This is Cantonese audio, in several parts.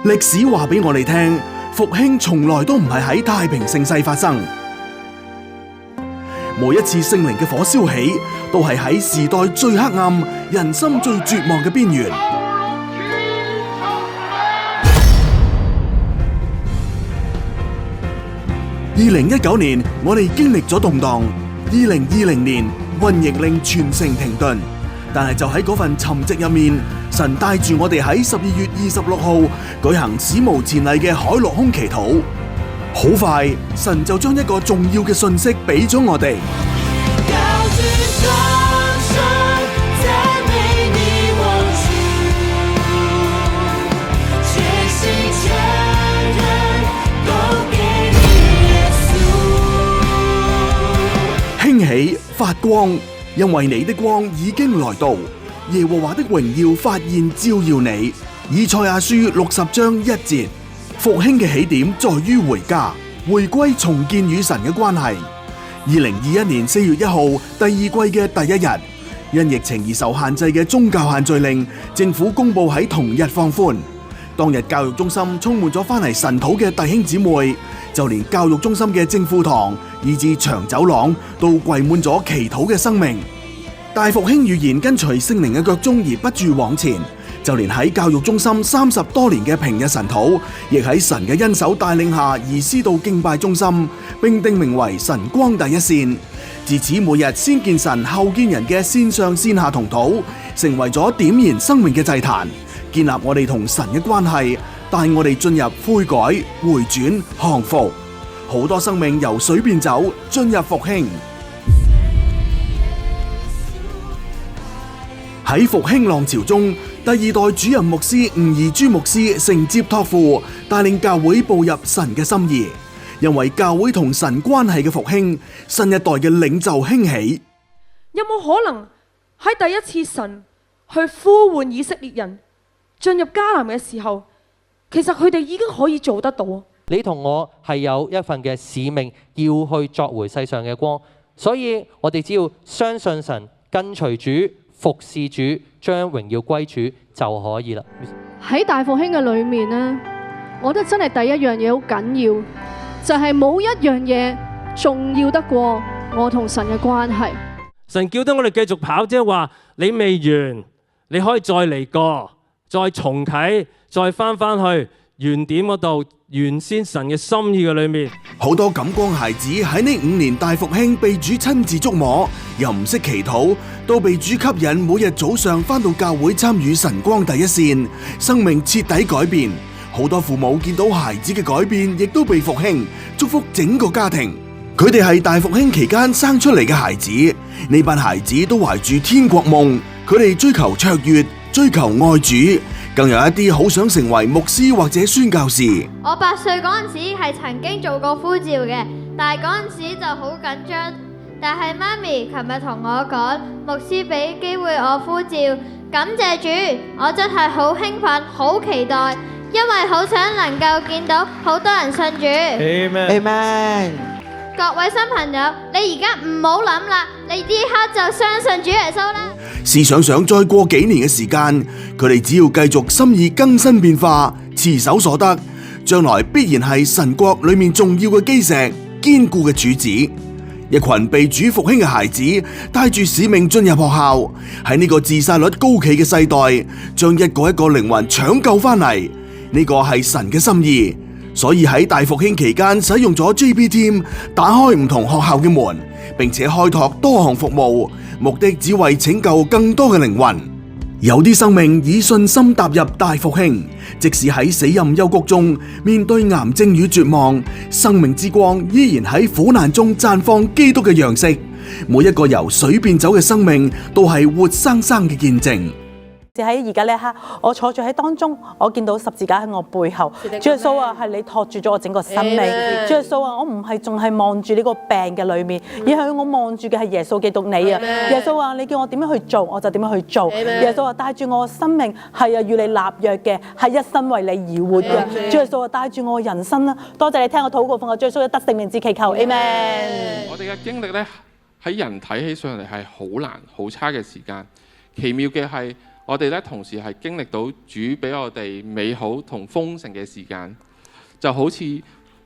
歷史話俾我哋聽，復興從來都唔係喺太平盛世發生。每一次聖靈嘅火燒起，都係喺時代最黑暗、人心最絕望嘅邊緣。2019年，我哋經歷咗動盪；2020年，瘟疫令全城停頓。但係就喺嗰份沉寂入面，神帶住我哋喺12月26號舉行史無前例嘅海陸空祈禱。好快，神就將一個重要嘅訊息俾咗我哋。興起發光，因為你的光已經來到，耶和華的榮耀發現照耀你。以賽亞書60章1節，復興嘅起點在於回家，回歸重建與神嘅關係。2021年4月1號第二季嘅第一日，因疫情而受限制嘅宗教限聚令，政府公布喺同日放寬。當日教育中心充滿咗返嚟神土嘅弟兄姊妹，就連教育中心嘅正副堂以至長走廊都跪滿咗祈禱嘅生命。大復興預言跟隨聖靈嘅腳蹤而不住往前，就連喺教育中心30多年嘅平日神土，亦喺神嘅恩手帶領下移師到敬拜中心，並定名為神光第一線。自此每日先見神後見人嘅線上線下同禱，成為咗點燃生命嘅祭壇，建立我哋同神嘅關係，帶我哋進入悔改、回轉、降服。好多生命由水變酒，進入復興。喺復興浪潮中，第二代主任牧師吳怡珠牧師承接託付，帶領教會步入神嘅心意。因為教會同神關係嘅復興，新一代嘅領袖興起。有冇可能喺第一次神去呼喚以色列人進入迦南嘅時候，其實佢哋已經可以做得到？你同我係有一份嘅使命，要去作回世上嘅光，所以我哋只要相信神，跟隨主，服侍主，將榮耀歸主就可以啦。喺大復興嘅裏面呢，我覺得真係第一樣嘢好緊要，就係冇一樣嘢重要得過我同神嘅關係。神叫得我哋繼續跑，即係話你未完，你可以再嚟過，再重啟，再翻去原點嗰度，原先神嘅心意嘅裏面。好多感光孩子喺呢5年大復興被主親自觸摸，又唔識祈禱，都被主吸引，每日早上返到教會參與晨光第一線，生命徹底改變。好多父母見到孩子嘅改變，亦都被復興，祝福整個家庭。佢哋係大復興期間生出嚟嘅孩子，呢班孩子都懷住天國夢，佢哋追求卓越，追求愛主。更有一啲好想成為牧師或者宣教士。我8歲嗰陣時係曾經做過呼召嘅，但係嗰陣時就好緊張。但係媽咪琴日同我講，牧師俾機會我呼召，感謝主，我真係好興奮，好期待，因為好想能夠見到好多人信主。Amen。各位新朋友，你而家唔好諗啦，你呢刻就相信主耶穌啦。試想想，再過幾年嘅時間，佢哋只要繼續心意更新變化，持守所得，將來必然係神國裏面重要嘅基石，堅固嘅柱子。一群被主復興嘅孩子，帶住使命進入學校，喺呢個自殺率高企嘅世代，將一個一個靈魂搶救翻嚟。呢個係神嘅心意。所以喺大復興期間，使用咗 JB Team 打開唔同學校嘅門，並且開拓多項服務，目的只為拯救更多嘅靈魂。有啲生命以信心踏入大復興，即使喺死蔭幽谷中，面對癌症與絕望，生命之光依然喺苦難中綻放基督嘅樣式。每一個由水變酒嘅生命，都係活生生嘅見證。喺而家呢一刻，我坐住喺當中，我見到十字架喺我背後。主耶穌啊，係你托住咗我整個生命。主耶穌啊，我唔係仲係望住呢個病嘅裏面，而係我望住嘅係耶穌基督你啊。耶穌啊，你叫我點樣去做，我就點樣去做。耶穌啊，帶住我嘅生命係啊與你立約嘅，係一生為你而活嘅。主耶穌啊，帶住我嘅人生啦。多謝你聽我禱告，奉我主耶穌嘅得勝名字祈求，Amen。我哋嘅經歷咧，喺人睇起上嚟係好難、好差嘅時間。奇妙嘅係，我哋咧同時係經歷到主俾我哋美好同豐盛嘅時間，就好似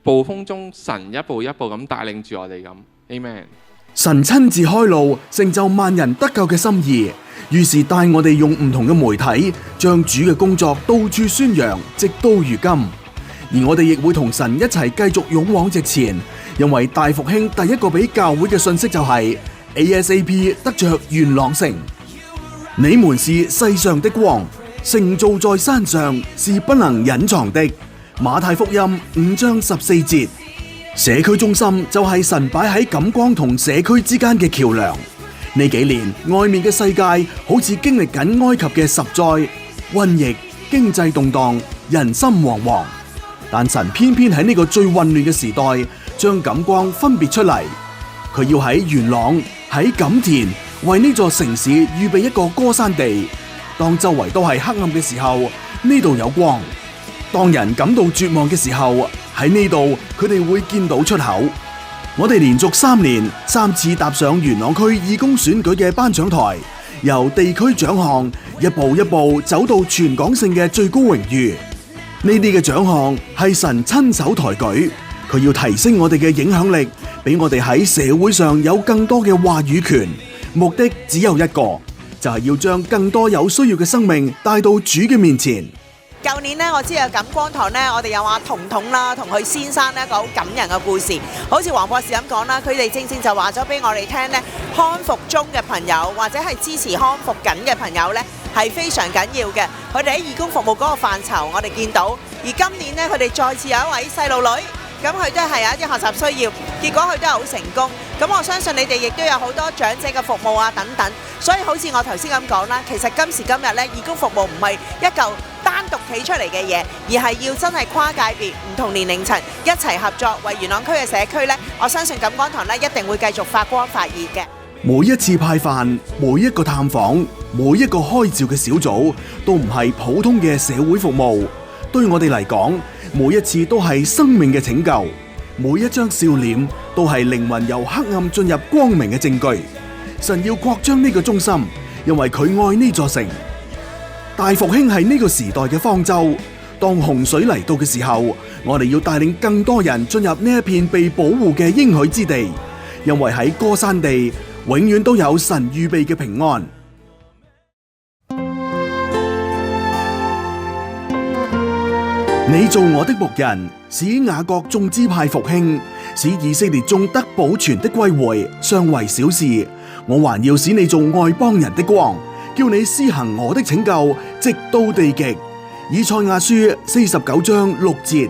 暴風中神一步一步咁帶領住我哋咁。Amen。神親自開路，成就萬人得救嘅心意，於是帶我哋用唔同嘅媒體，將主嘅工作到處宣揚，直到如今。而我哋亦會同神一齊繼續勇往直前，因為大復興第一個俾教會嘅信息就係 ASAP 得着元朗城。你們是世上的光，城造在山上，是不能隱藏的。馬太福音5章14節。社區中心就係神擺喺錦光同社區之間嘅橋梁。呢幾年外面嘅世界好似經歷緊埃及嘅10災、瘟疫、經濟動盪、人心惶惶，但神偏偏喺呢個最混亂嘅時代，將錦光分別出嚟。佢要喺元朗、喺錦田為呢座城市預備一個歌山地。當周圍都係黑暗嘅時候，呢度有光；當人感到絕望嘅時候，喺呢度佢哋會見到出口。我哋連續3年3次踏上元朗區義工選舉嘅頒獎台，由地區獎項一步一步走到全港性嘅最高榮譽。呢啲嘅獎項係神親手抬舉，佢要提升我哋嘅影響力，俾我哋喺社會上有更多嘅話語權。目的只有一個，就係要將更多有需要嘅生命帶到主嘅面前。舊年呢，我知道錦光堂呢，我哋有阿彤彤啦，同佢先生呢一個好感人嘅故事。好似黃博士咁講啦，佢哋正正就話咗俾我哋聽呢，康復中嘅朋友或者係支持康復緊嘅朋友呢，係非常緊要嘅。佢哋喺義工服務嗰個範疇，我哋見到。而今年呢，佢哋再次有一位細路女，咁佢都係有一啲學習需要，結果佢都係好成功。咁我相信你哋亦都有好多長者嘅服務啊等等。所以好似我頭先咁講啦，其實今時今日呢，義工服務唔係一嚿單獨企出嚟嘅嘢，而係要真係跨界別、唔同年齡層一齊合作，為元朗區嘅社區呢，我相信錦光堂呢一定會繼續發光發熱嘅。每一次派飯，每一個探訪，每一個開召嘅小組，都唔係普通嘅社會服務。對我哋嚟講，每一次都係生命嘅拯救，每一張笑臉都係靈魂由黑暗進入光明嘅證據。神要擴張呢個中心，因為佢愛呢座城。大復興係呢個時代嘅方舟，當洪水嚟到嘅時候，我哋要帶領更多人進入呢一片被保護嘅應許之地，因為喺歌山地永遠都有神預備嘅平安。你做我的牧人，使雅各眾支派復興，使以色列中得保存的歸回，尚為小事。我還要使你做外邦人的光，叫你施行我的拯救，直到地極。以賽亞書49章6節。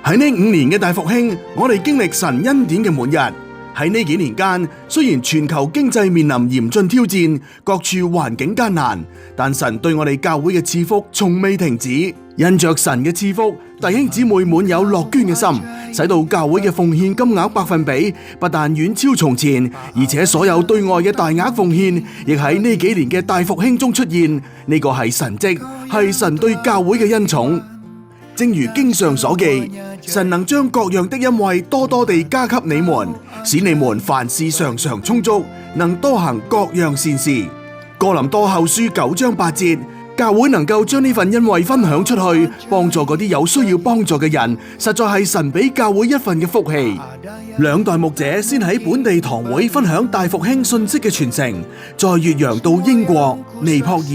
喺呢5年嘅大復興，我哋經歷神恩典嘅滿日。喺呢幾年間，雖然全球經濟面臨嚴峻挑戰，各處環境艱難，但神對我哋教會嘅賜福從未停止。因着神嘅賜福，弟兄姊妹滿有樂捐嘅心，使到教會嘅奉獻金額百分比不但遠超從前，而且所有對外嘅大額奉獻，亦喺呢幾年嘅大復興中出現。呢個係神蹟，係神對教會嘅恩寵。正如經上所記，神能將各樣的恩惠多多地加給你們，使你們凡事常常充足，能多行各樣善事。哥林多後書9章8節。教會能夠將呢份恩惠分享出去，幫助嗰啲有需要幫助嘅人，實在係神俾教會一份嘅福氣。2代牧者先喺本地堂會分享大復興信息嘅傳承，再越洋到英國、尼泊爾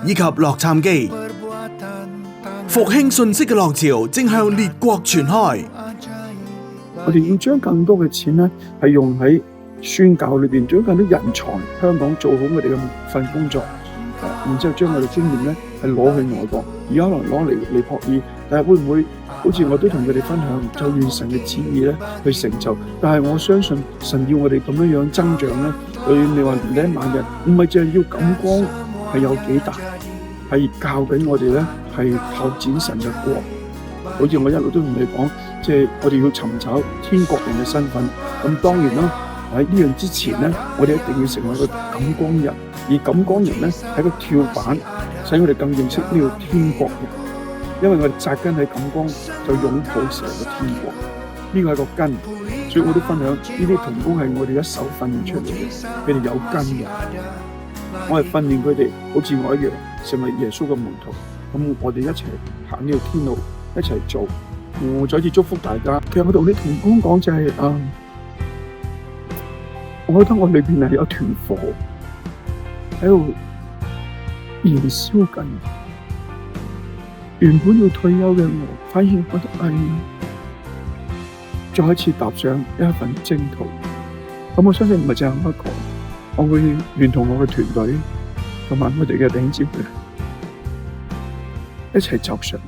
以及洛杉磯。復興信息嘅浪潮正向列國傳開。我哋要將更多嘅錢呢，係用喺宣教裏邊，將更多人才香港做好我哋嘅份工作。然之後將我哋經驗咧係攞去外國，而家可能攞嚟尼泊爾，但係會唔會好似我都同佢哋分享，就願神嘅旨意咧去成就？但係我相信神要我哋咁樣樣增長咧，你話年1萬人，唔係淨係要錦光係有幾大，係教緊我哋咧係拓展神嘅國。好似我一路都同你講，即係我哋要尋找天國人嘅身份。咁當然啦，喺呢樣之前咧，我哋一定要成為一個錦光人。而錦光人咧係個跳板，使我哋更認識呢個天國人。因為我哋扎根喺錦光，就擁抱成個天國。呢個係個根，所以我都分享呢啲同工係我哋一手訓練出嚟嘅，佢哋有根嘅。我係訓練佢哋，好似我一樣，成為耶穌嘅門徒。咁我哋一齊行呢個天路，一齊做。我再一次祝福大家。其實我同啲同工講就係我覺得我裏邊係有團火喺度燃燒緊。原本要退休嘅我，反而覺得再一次踏上一份征途。咁我相信唔係淨係我一個，我會聯同我嘅團隊同埋我哋嘅弟兄姊妹一齊走上。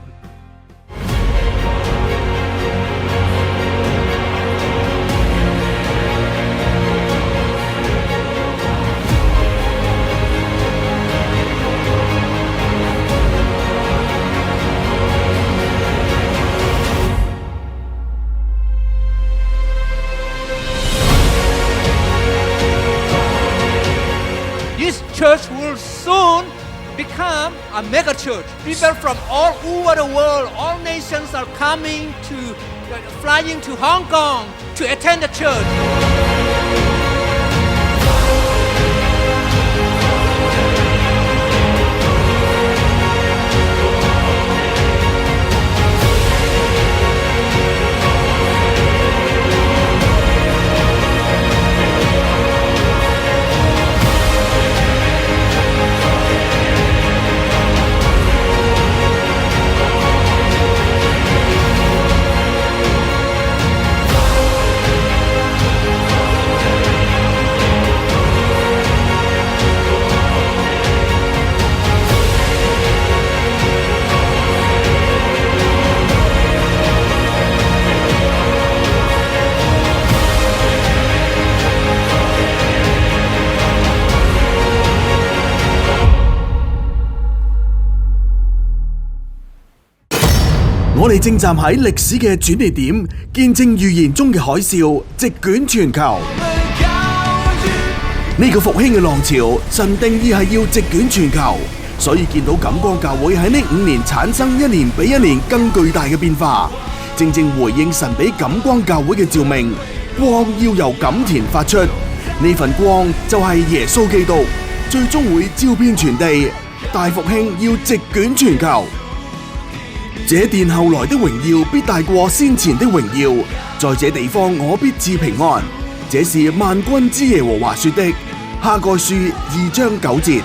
This church will soon become a mega church. People from all over the world, all nations are coming flying to Hong Kong to attend the church.我哋正站喺歷史嘅轉捩點，見證預言中嘅海嘯席捲全球。呢個復興嘅浪潮，神定義係要席捲全球，所以見到錦光教會喺呢5年產生一年比一年更巨大嘅變化，正正回應神俾錦光教會嘅召命，光要由錦田發出。呢份光就係耶穌基督，最終會照遍全地，大復興要席捲全球。這殿後來的榮耀必大過先前的榮耀，在這地方我必賜平安。這是萬軍之耶和華說的。哈該書2章9節。